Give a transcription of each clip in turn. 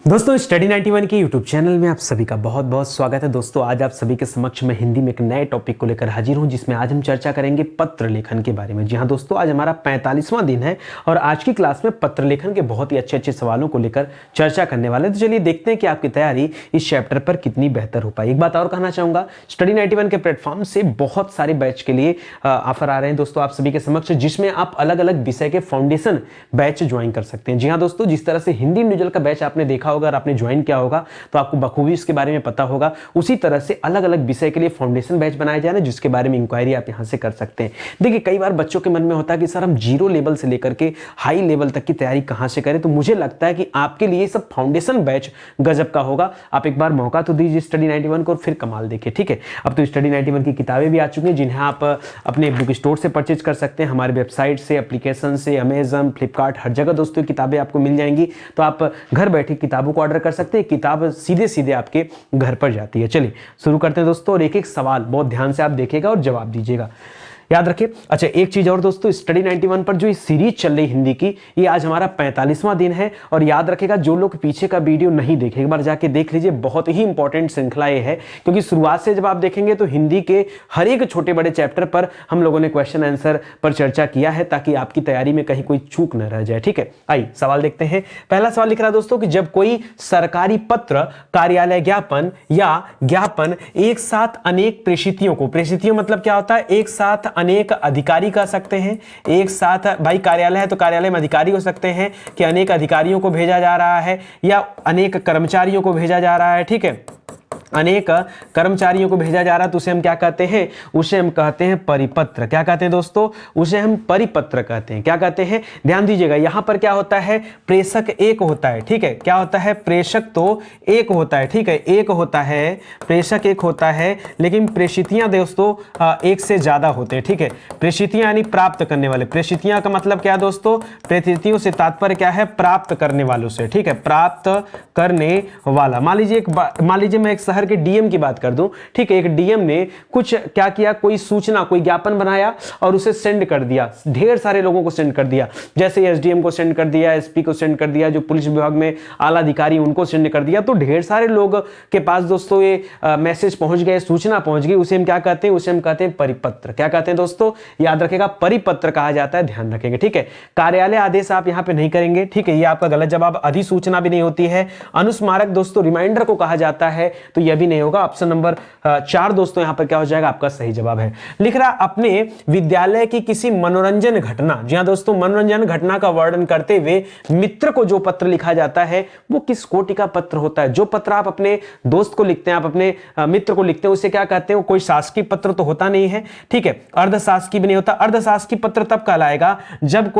दोस्तों स्टडी 91 के YouTube channel में आप सभी का बहुत बहुत स्वागत है। दोस्तों आज आप सभी के समक्ष में हिंदी में एक नए टॉपिक को लेकर हाजिर हूं, जिसमें आज हम चर्चा करेंगे पत्र लेखन के बारे में। जी हां दोस्तों, आज हमारा 45वां दिन है और आज की क्लास में पत्र लेखन के बहुत ही अच्छे अच्छे सवालों को लेकर चर्चा करने वाले हैं। तो चलिए देखते हैं कि आपकी तैयारी इस चैप्टर पर कितनी बेहतर हो पाई। एक बात और कहना चाहूंगा, स्टडी 91 के प्लेटफॉर्म से बहुत सारे बैच के लिए ऑफर आ रहे हैं दोस्तों आप सभी के समक्ष, जिसमें आप अलग अलग विषय के फाउंडेशन बैच ज्वाइन कर सकते हैं। जी हाँ दोस्तों, जिस तरह से हिंदी इंडिविजुअल का बैच आपने देखा होगा, अगर आपने ज्वाइन किया होगा तो आपको बखूबी इसके बारे में पता होगा। उसी तरह से अलग अलग विषय के लिए फाउंडेशन बैच बनाया जाए ना, जिसके बारे में इंक्वायरी आप यहां से कर सकते हैं। देखिए कई बार बच्चों के मन में होता है कि सर हम जीरो लेवल से लेकर के हाई लेवल तक की तैयारी कहां से करें, तो मुझे लगता है कि आपके लिए सब फाउंडेशन बैच गजब का होगा। आप एक बार मौका तो दीजिए स्टडी 91 को और फिर कमाल देखिए। ठीक है, अब तो स्टडी 91 की किताबें भी आ चुकी हैं, जिन्हें आप अपने बुक स्टोर से परचेज कर सकते हैं, हमारे वेबसाइट से, एप्लीकेशन से, अमेजन, फ्लिपकार्ट, हर जगह दोस्तों किताबें आपको मिल जाएंगी। तो आप घर बैठे किताबों को ऑर्डर कर सकते हैं, किताब सीधे सीधे आपके घर पर जाती है। चलिए शुरू करते हैं दोस्तों, और एक एक सवाल बहुत ध्यान से आप देखिएगा और जवाब दीजिएगा, याद रखिए। अच्छा एक चीज और दोस्तों, स्टडी 91 पर जो ये सीरीज चल रही हिंदी की, ये आज हमारा 45वां दिन है। और याद रखिएगा, जो लोग पीछे का वीडियो नहीं देखे एक बार जाके देख लीजिए, बहुत ही इंपॉर्टेंट श्रृंखला ये है, क्योंकि शुरुआत से जब आप देखेंगे तो हिंदी के हर एक छोटे बड़े चैप्टर पर हम लोगों ने क्वेश्चन आंसर पर चर्चा किया है, ताकि आपकी तैयारी में कहीं कोई चूक न रह जाए। ठीक है, आइए सवाल देखते हैं। पहला सवाल लिख रहा है दोस्तों कि जब कोई सरकारी पत्र, कार्यालय ज्ञापन या ज्ञापन एक साथ अनेक प्रेषितियों को, प्रेषितियों मतलब क्या होता है, एक साथ अनेक अधिकारी कह सकते हैं, एक साथ, भाई कार्यालय है तो कार्यालय में अधिकारी हो सकते हैं, कि अनेक अधिकारियों को भेजा जा रहा है या अनेक कर्मचारियों को भेजा जा रहा है। ठीक है, अनेक कर्मचारियों को भेजा जा रहा है तो उसे हम क्या कहते हैं, उसे हम कहते हैं परिपत्र। क्या कहते हैं दोस्तों, उसे हम परिपत्र कहते हैं। क्या कहते हैं, ध्यान दीजिएगा, यहां पर क्या होता है, प्रेषक एक होता है। ठीक है, क्या होता है, प्रेषक तो एक होता है। ठीक है, एक होता है, प्रेषक एक होता है, लेकिन प्रेषितियां दोस्तों एक से ज्यादा होते हैं। ठीक है, प्रेषितियां यानी प्राप्त करने वाले, प्रेषितियां का मतलब क्या दोस्तों, प्रेषितियों से तात्पर्य क्या है, प्राप्त करने वालों से। ठीक है, प्राप्त करने वाला। मान लीजिए मैं एक शहर के डीएम की बात कर दूं। ठीक है, एक डीएम ने कुछ क्या किया, कोई सूचना, कोई ज्ञापन बनाया और उसे सेंड कर दिया, ढेर सारे लोगों को सेंड कर दिया, जैसे एसडीएम को सेंड कर दिया, एसपी को सेंड कर दिया, जो पुलिस विभाग में आला अधिकारी उनको सेंड कर दिया। तो ढेर सारे लोग के पास दोस्तों ये मैसेज पहुंच गए, सूचना पहुंच गई, उसे हम क्या कहते हैं, उसे हम कहते हैं परिपत्र। क्या कहते हैं दोस्तों, याद रखेगा, परिपत्र कहा जाता है, ध्यान रखेंगे। ठीक है, कार्यालय आदेश आप यहां पे नहीं करेंगे। ठीक है, ये आपका गलत जवाब। अधिसूचना भी नहीं होती है। अनुस्मारक दोस्तों रिमाइंडर को कहा जाता है, तो यह भी नहीं होगा। ऑप्शन नंबर 4 दोस्तों यहां पर क्या हो जाएगा, आपका सही जवाब है। लिख रहा, अपने विद्यालय की किसी मनोरंजन घटना, जी हां दोस्तों, मनोरंजन घटना का वर्णन करते हुए मित्र को जो पत्र लिखा जाता है वो किस कोटि का पत्र होता है। जो पत्र आप अपने दोस्त को लिखते हैं, आप अपने मित्र को लिखते हैं, उसे क्या कहते हैं, वो कोई शासकीय पत्र तो होता नहीं है। ठीक है, अर्धशासकीय भी नहीं होता। अर्धशासकीय पत्र तब कहलाएगा जब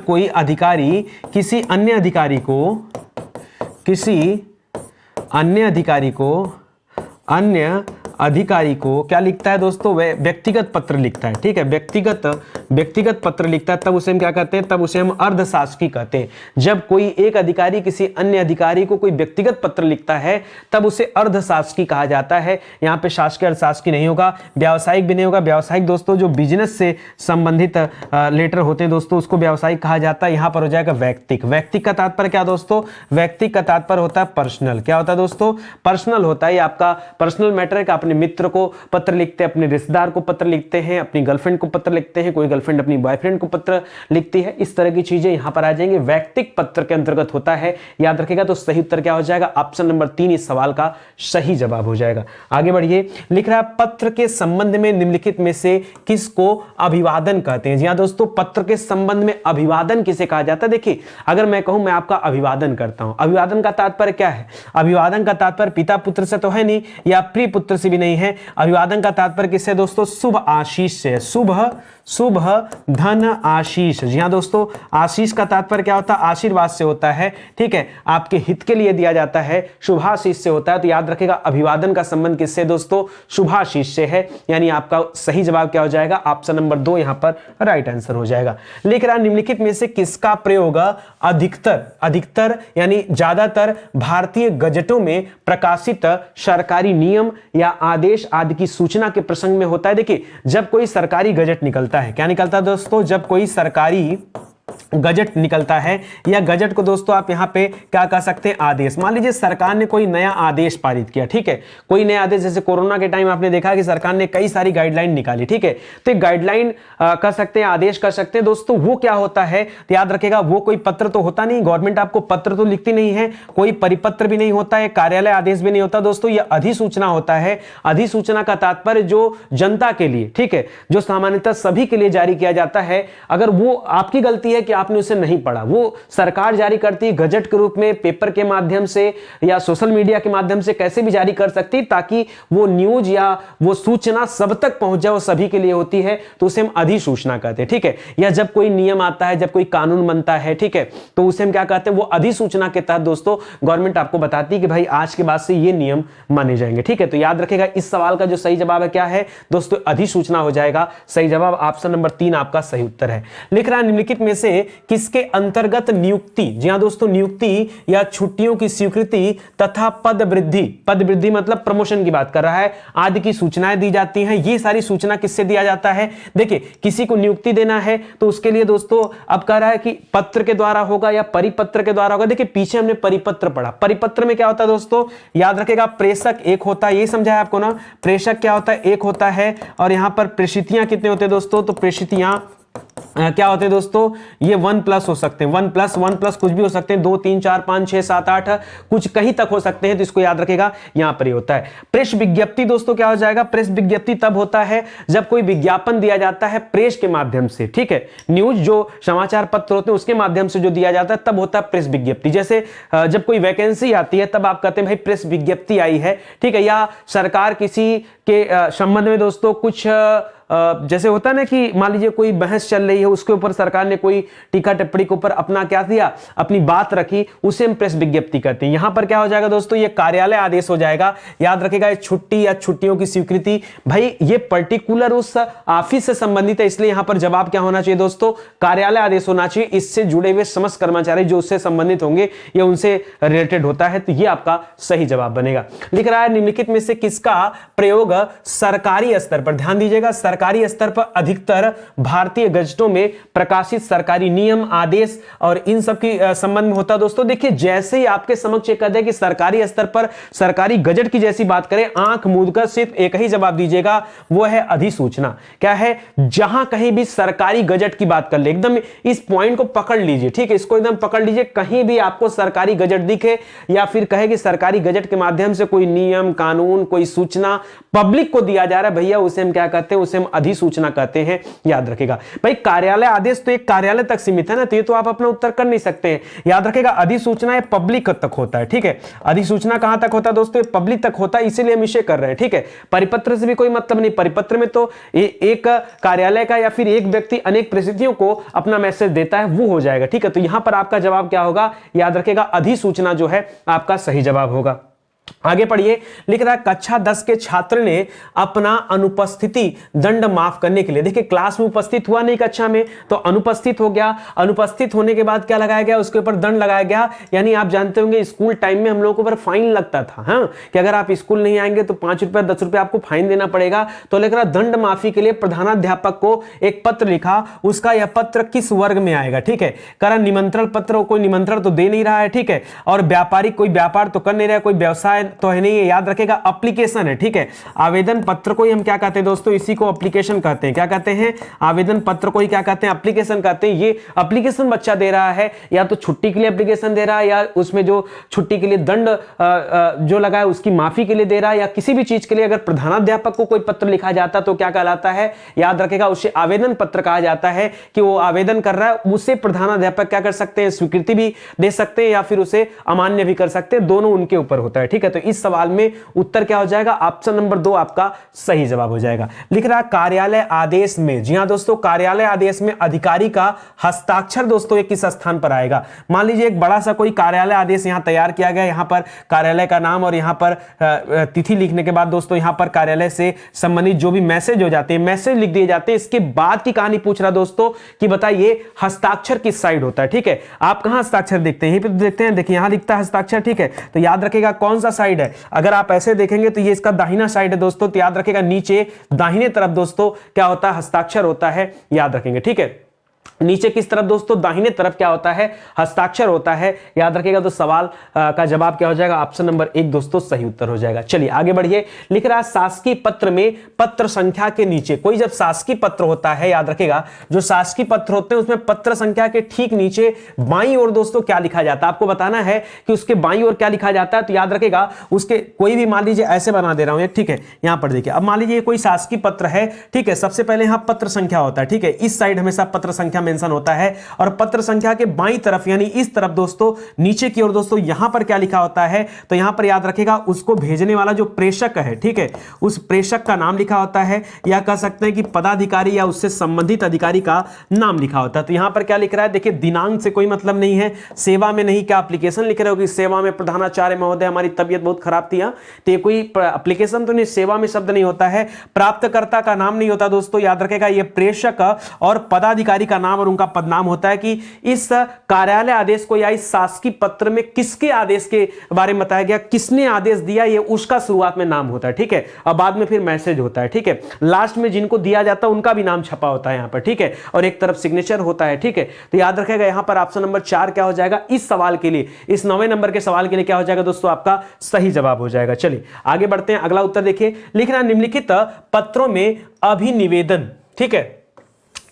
कोई अधिकारी किसी अन्य अधिकारी को क्या लिखता है दोस्तों, वह व्यक्तिगत पत्र लिखता है। ठीक है, व्यक्तिगत पत्र लिखता है, तब उसे हम क्या कहते हैं, तब उसे हम अर्धशासकीय कहते हैं। जब कोई एक अधिकारी किसी अन्य अधिकारी को कोई व्यक्तिगत पत्र लिखता है, तब उसे अर्धशासकीय कहा जाता है। यहां पे शासकीय अर्धशासकीय नहीं होगा, व्यावसायिक भी नहीं होगा। व्यावसायिक दोस्तों जो बिजनेस से संबंधित लेटर होते हैं दोस्तों, उसको व्यावसायिक कहा जाता है। यहां पर हो जाएगा व्यक्तिक। व्यक्तिक का तात्पर्य क्या दोस्तों, व्यक्तिक का तात्पर्य होता है पर्सनल। क्या होता है दोस्तों, पर्सनल होता है, आपका पर्सनल मैटर है कि अपने मित्र को पत्र लिखते हैं, अपने रिश्तेदार को पत्र लिखते हैं, अपनी गर्लफ्रेंड को पत्र लिखते हैं, कोई गर्लफ्रेंड अपनी बॉयफ्रेंड को पत्र लिखती है। इस तरह की चीजें यहां पर आ जाएंगे, व्यक्तिक पत्र के अंतर्गत होता है। याद रखेगा, तो सही उत्तर क्या हो जाएगा, ऑप्शन नंबर 3 इस सवाल का सही जवाब हो जाएगा। आगे बढ़िए, लिख रहा है, पत्र के संबंध में निम्नलिखित में से किसको अभिवादन कहते हैं। जी हां दोस्तों, पत्र के संबंध में अभिवादन किसे कहा जाता है। देखिए अगर मैं कहूं मैं आपका अभिवादन करता हूं, अभिवादन का तात्पर्य क्या है, अभिवादन का तात्पर्य पिता पुत्र से तो है नहीं, या प्रिय पुत्र से भी नहीं है। अभिवादन का तात्पर्य किससे दोस्तों, शुभ आशीष से। शुभ धन आशीष। जी हां दोस्तों, आशीष का तात्पर्य क्या होता है, आशीर्वाद से होता है। ठीक है, आपके हित के लिए दिया जाता है, शुभाशीष से होता है। तो याद रखेगा, अभिवादन का संबंध किससे दोस्तों, शुभाशीष से है। यानी आपका सही जवाब क्या हो जाएगा, ऑप्शन नंबर 2 यहां पर राइट आंसर हो जाएगा। लिख रहा, निम्नलिखित में से किसका प्रयोग अधिकतर यानी ज्यादातर भारतीय गजटों में प्रकाशित सरकारी नियम या आदेश आदि की सूचना के प्रसंग में होता है। देखिए जब कोई सरकारी गजट निकलता है, क्या निकलता है दोस्तों, जब कोई सरकारी गजट निकलता है, या गजट को दोस्तों आप यहां पे क्या कह सकते हैं, आदेश। मान लीजिए सरकार ने कोई नया आदेश पारित किया, ठीक है, कोई नया आदेश, जैसे कोरोना के टाइम आपने देखा कि सरकार ने कई सारी गाइडलाइन निकाली, ठीक है, तो एक गाइडलाइन कर सकते हैं, आदेश कर सकते हैं दोस्तों। वो क्या होता है तो याद रखेगा, वो कोई पत्र तो होता नहीं, गवर्नमेंट आपको पत्र तो लिखती नहीं है, कोई परिपत्र भी नहीं होता है, कार्यालय आदेश भी नहीं होता दोस्तों, यह अधिसूचना होता है। अधिसूचना का तात्पर्य जो जनता के लिए, ठीक है, जो सामान्यतः सभी के लिए जारी किया जाता है। अगर वो आपकी गलती है कि आपने उसे नहीं पढ़ा, वो सरकार जारी करती है गजट के रूप में, पेपर के माध्यम से या सोशल मीडिया के माध्यम से, कैसे भी जारी कर सकती है, ताकि वो न्यूज या वो सूचना सब तक पहुंच जाए, वो सभी के लिए होती है, तो उसे हम अधिसूचना कहते हैं, ठीक है। या जब कोई नियम आता है, जब कोई कानून बनता है, ठीक है, तो उसे हम क्या कहते हैं, वो अधिसूचना के तहत दोस्तों गवर्नमेंट आपको बताती है कि भाई आज के बाद से ये नियम माने जाएंगे, ठीक है। तो याद रखेगा, इस सवाल का जो सही जवाब है क्या है दोस्तों, अधिसूचना हो जाएगा सही जवाब। ऑप्शन नंबर 3 आपका सही उत्तर है। लिख रहा है निम्नलिखित में से किसके अंतर्गत नियुक्ति, जी हां दोस्तों, नियुक्ति या छुट्टियों की स्वीकृति तथा पद वृद्धि, पद वृद्धि मतलब प्रमोशन की बात कर रहा है, आदि की सूचनाएं दी जाती हैं। ये सारी सूचना किससे दिया जाता है, देखिए किसी को नियुक्ति देना है तो उसके लिए दोस्तों अब कह रहा है कि पत्र के द्वारा होगा या परिपत्र के द्वारा होगा। देखिए पीछे हमने परिपत्र पढ़ा, परिपत्र में क्या होता है दोस्तों, याद रखेगा, प्रेषक एक होता है, ये समझाया आपको ना, प्रेषक क्या होता है, एक होता है, और यहां पर प्रेषितियां कितने होते हैं दोस्तों, तो प्रेषितियां क्या होते हैं दोस्तों, ये 1+ हो सकते हैं, 1+1+ कुछ भी हो सकते हैं, 2 3 4 5 6 7 8 कुछ कहीं तक हो सकते हैं, तो इसको याद रखेगा, यहां पर ही होता है। प्रेस विज्ञप्ति दोस्तों क्या हो जाएगा, प्रेस विज्ञप्ति तब होता है जब कोई विज्ञापन दिया जाता है प्रेस के माध्यम से, ठीक है, न्यूज जो समाचार पत्र होते हैं उसके माध्यम से जो दिया जाता है तब होता है प्रेस विज्ञप्ति। जैसे जब कोई वैकेंसी आती है तब आप कहते हैं भाई प्रेस विज्ञप्ति आई है, ठीक है, या सरकार किसी के संबंध में दोस्तों कुछ जैसे होता है ना कि मान लीजिए कोई बहस चल रही है, उसके ऊपर सरकार ने कोई टीका टिप्पणी के ऊपर अपना क्या दिया, अपनी बात रखी, उसे हम प्रेस विज्ञप्ति कहते हैं। यहां पर क्या हो जाएगा दोस्तों, ये कार्यालय आदेश हो जाएगा। याद रखेगा, ये छुट्टी या छुट्टियों की स्वीकृति, भाई ये पर्टिकुलर उस ऑफिस से संबंधित है, इसलिए यहां पर जवाब क्या होना चाहिए दोस्तों, कार्यालय आदेश होना चाहिए। इससे जुड़े हुए समस्त कर्मचारी जो उससे संबंधित होंगे या उनसे रिलेटेड होता है, तो ये आपका सही जवाब बनेगा। लिख रहा है निम्नलिखित में से किसका प्रयोग सरकारी स्तर पर, ध्यान दीजिएगा, सरकारी स्तर पर अधिकतर भारतीय गजटों में प्रकाशित सरकारी नियम, आदेश और इन सब की संबंध में होता है दोस्तों। देखिए जैसे ही आपके समक्ष कह दे कि सरकारी स्तर पर सरकारी गजट की जैसी बात करें, आंख मूंदकर सिर्फ एक ही जवाब दीजिएगा, वो है अधिसूचना। क्या है, जहां कहीं भी सरकारी गजट की बात कर ले, एकदम इस पॉइंट को पकड़ लीजिए, ठीक है, इसको एकदम पकड़ लीजिए। कहीं भी आपको सरकारी गजट दिखे या फिर कहे कि सरकारी गजट के माध्यम से कोई नियम, कानून, कोई सूचना पब्लिक को दिया जा रहा है, भैया उसे हम क्या कहते हैं, उसे हम अधिसूचना कहते हैं। याद रखेगा भाई, कार्यालय आदेश तो एक कार्यालय तक सीमित है ना, तो ये तो आप अपना उत्तर कर नहीं सकते हैं। याद रखेगा, अधिसूचना पब्लिक तक होता है, ठीक है, अधिसूचना कहां तक होता है दोस्तों, पब्लिक तक होता है, इसीलिए हम इसे कर रहे हैं, ठीक है। परिपत्र से भी कोई मतलब नहीं, परिपत्र में तो एक कार्यालय का या फिर एक व्यक्ति अनेक परिस्थितियों को अपना मैसेज देता है, वो हो जाएगा, ठीक है। तो यहां पर आपका जवाब क्या होगा, याद रखेगा, अधिसूचना जो है आपका सही जवाब होगा। आगे पढ़िए, लिख रहा है कक्षा 10 के छात्र ने अपना अनुपस्थिति दंड माफ करने के लिए, देखिए क्लास में उपस्थित हुआ नहीं कक्षा में, तो अनुपस्थित हो गया, अनुपस्थित होने के बाद क्या लगाया गया, उसके ऊपर दंड लगाया गया। यानी आप जानते होंगे स्कूल टाइम में हम लोगों को ऊपर फाइन लगता था, हाँ, कि अगर आप स्कूल नहीं आएंगे तो 5 रुपए 10 रुपए आपको फाइन देना पड़ेगा। तो लिख रहा दंड माफी के लिए प्रधानाध्यापक को एक पत्र लिखा, उसका यह पत्र किस वर्ग में आएगा, ठीक है, कारण निमंत्रण पत्र, कोई निमंत्रण तो दे नहीं रहा है, ठीक है, और व्यापारिक कोई व्यापार तो कर नहीं रहा है, कोई व्यवसाय तो है नहीं, याद रखेगा एप्लीकेशन है, ठीक है। आवेदन पत्र को ही हम क्या कहते हैं दोस्तों, इसी को एप्लीकेशन कहते हैं। क्या कहते हैं, आवेदन पत्र को ही क्या कहते हैं, एप्लीकेशन कहते हैं। ये एप्लीकेशन बच्चा दे रहा है, या तो छुट्टी के लिए एप्लीकेशन दे रहा है, या उसमें जो छुट्टी के लिए दंड जो लगा है उसकी माफी के लिए दे रहा है, या किसी भी चीज के लिए अगर प्रधानाध्यापक को कोई पत्र लिखा जाता तो क्या कहलाता है, याद रखेगा, उसे आवेदन पत्र कहा जाता है। कि वो आवेदन कर रहा है, उसे प्रधानाध्यापक क्या कर सकते हैं, स्वीकृति भी दे सकते हैं या फिर उसे अमान्य भी कर सकते हैं, दोनों उनके ऊपर होता है, ठीक है। तो इस सवाल में उत्तर क्या हो जाएगा, ऑप्शन नंबर 2 आपका सही जवाब हो जाएगा। लिख रहा कार्यालय आदेश में, जी हां दोस्तों, कार्यालय आदेश में अधिकारी का हस्ताक्षर दोस्तों एक किस स्थान पर आएगा। मान लीजिए एक बड़ा सा कोई कार्यालय आदेश यहां तैयार किया गया, यहां पर कार्यालय का नाम और यहां पर तिथि लिखने के बाद दोस्तों यहां पर कार्यालय से संबंधित जो भी मैसेज हो जाते हैं, मैसेज लिख दिए जाते हैं। इसके बाद की कहानी पूछ रहा दोस्तों कि बताइए हस्ताक्षर किस साइड होता है, ठीक है। आप कहां हस्ताक्षर देखते हैं, यहीं पे देखते हैं, देखिए यहां दिखता है हस्ताक्षर, ठीक है। तो याद रखेगा कौन सा साइड है, अगर आप ऐसे देखेंगे तो ये इसका दाहिना साइड है दोस्तों, तो याद रखेगा नीचे दाहिने तरफ दोस्तों क्या होता है, हस्ताक्षर होता है, याद रखेंगे, ठीक है। नीचे किस तरफ दोस्तों, दाहिने तरफ क्या होता है, हस्ताक्षर होता है। याद रखिएगा। तो सवाल का जवाब क्या हो जाएगा, ऑप्शन नंबर 1 दोस्तों सही उत्तर हो जाएगा। चलिए आगे बढ़िए। लिख रहा है शासकीय पत्र में पत्र संख्या के नीचे, कोई जब शासकीय पत्र होता है, याद रखिएगा, जो शासकीय पत्र होते हैं उसमें पत्र संख्या के ठीक नीचे बाईं ओर दोस्तों क्या लिखा जाता है, आपको बताना है कि उसके बाईं ओर क्या लिखा जाता है। तो याद रखिएगा, उसके कोई भी, मान लीजिए ऐसे बना दे रहा हूं एक, ठीक है, यहां पर देखिए। अब मान लीजिए कोई शासकीय पत्र है, ठीक है, सबसे पहले यहां पत्र संख्या होता है, ठीक है, इस साइड हमेशा पत्र संख्या मेंशन होता है, और पत्र संख्या के बाईं तरफ यानी इस तरफ दोस्तों नीचे की ओर दोस्तों यहां पर क्या लिखा होता है, तो यहां पर याद रखिएगा उसको भेजने वाला जो प्रेषक है, ठीक है, उस प्रेषक का नाम लिखा होता है, या कह सकते हैं कि पदाधिकारी या उससे संबंधित अधिकारी का नाम लिखा होता है। तो यहां पर क्या लिख रहा है, देखिए दिनांक से कोई मतलब नहीं है, सेवा में नहीं, क्या एप्लीकेशन लिख रहे हो कि सेवा में प्रधानाचार्य महोदय हमारी तबीयत बहुत खराब थी, तो ये कोई एप्लीकेशन तो नहीं, सेवा में शब्द नहीं होता है, प्राप्तकर्ता का नाम नहीं होता दोस्तों। याद रखेगा ये प्रेषक और पदाधिकारी का नाम और उनका पदनाम होता है कि इस कार्यालय आदेश को या इस शासकीय पत्र में किसके आदेश के बारे में बताया गया, किसने आदेश दिया, ये उसका शुरुआत में नाम होता है, ठीक है, और बाद में फिर मैसेज होता है, ठीक है, लास्ट में जिनको दिया जाता है उनका भी नाम छपा होता है यहां पर, ठीक है, और एक तरफ सिग्नेचर होता है, ठीक है। तो याद रखेगा यहां पर ऑप्शन नंबर 4 क्या हो जाएगा, इस सवाल के लिए, इस 9वें नंबर के सवाल के लिए क्या हो जाएगा दोस्तों, आपका सही जवाब हो जाएगा। चलिए आगे बढ़ते हैं, अगला उत्तर देखिए। लिखना निम्नलिखित पत्रों में अभिनिवेदन, ठीक है,